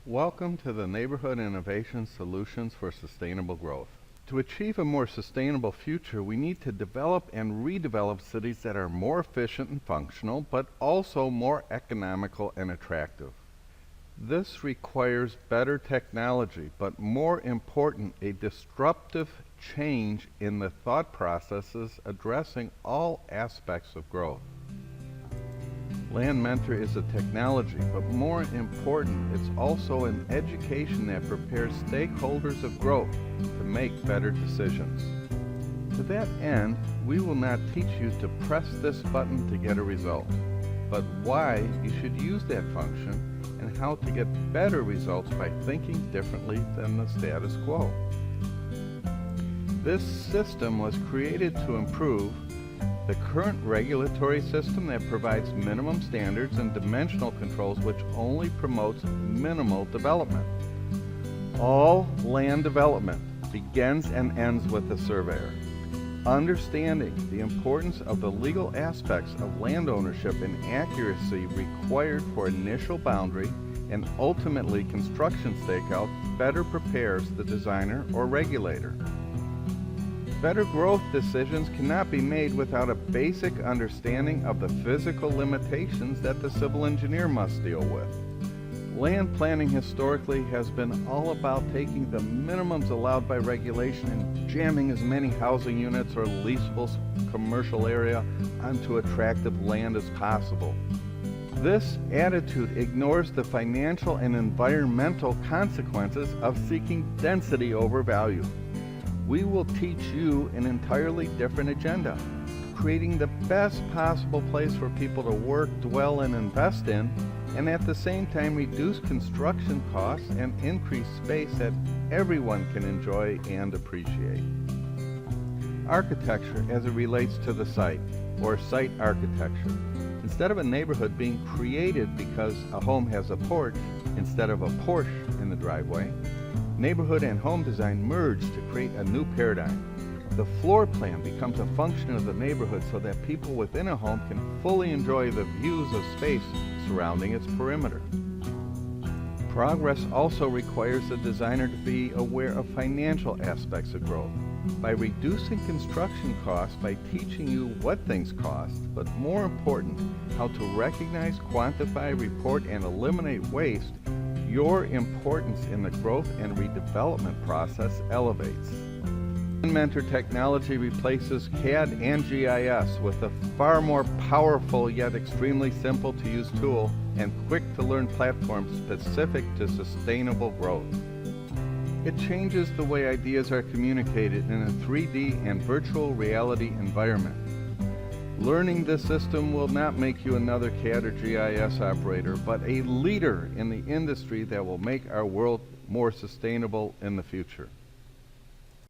Welcome to the Neighborhood Innovation Solutions for Sustainable Growth. To achieve a more sustainable future, we need to develop and redevelop cities that are more efficient and functional, but also more economical and attractive. This requires better technology, but more important, a disruptive change in the thought processes addressing all aspects of growth. LandMentor is a technology, but more important, it's also an education that prepares stakeholders of growth to make better decisions. To that end, we will not teach you to press this button to get a result, but why you should use that function and how to get better results by thinking differently than the status quo. This system was created to improve the current regulatory system that provides minimum standards and dimensional controls which only promotes minimal development. All land development begins and ends with the surveyor. Understanding the importance of the legal aspects of land ownership and accuracy required for initial boundary and ultimately construction stakeout better prepares the designer or regulator. Better growth decisions cannot be made without a basic understanding of the physical limitations that the civil engineer must deal with. Land planning historically has been all about taking the minimums allowed by regulation and jamming as many housing units or leasable commercial area onto attractive land as possible. This attitude ignores the financial and environmental consequences of seeking density over value. We will teach you an entirely different agenda, creating the best possible place for people to work, dwell, and invest in, and at the same time reduce construction costs and increase space that everyone can enjoy and appreciate. Architecture as it relates to the site, or site architecture. Instead of a neighborhood being created because a home has a porch instead of a Porsche in the driveway, neighborhood and home design merge to create a new paradigm. The floor plan becomes a function of the neighborhood so that people within a home can fully enjoy the views of space surrounding its perimeter. Progress also requires the designer to be aware of financial aspects of growth. By reducing construction costs by teaching you what things cost, but more important, how to recognize, quantify, report, and eliminate waste, your importance in the growth and redevelopment process elevates. LandMentor technology replaces CAD and GIS with a far more powerful yet extremely simple to use tool and quick to learn platform specific to sustainable growth. It changes the way ideas are communicated in a 3D and virtual reality environment. Learning this system will not make you another CAD or GIS operator, but a leader in the industry that will make our world more sustainable in the future.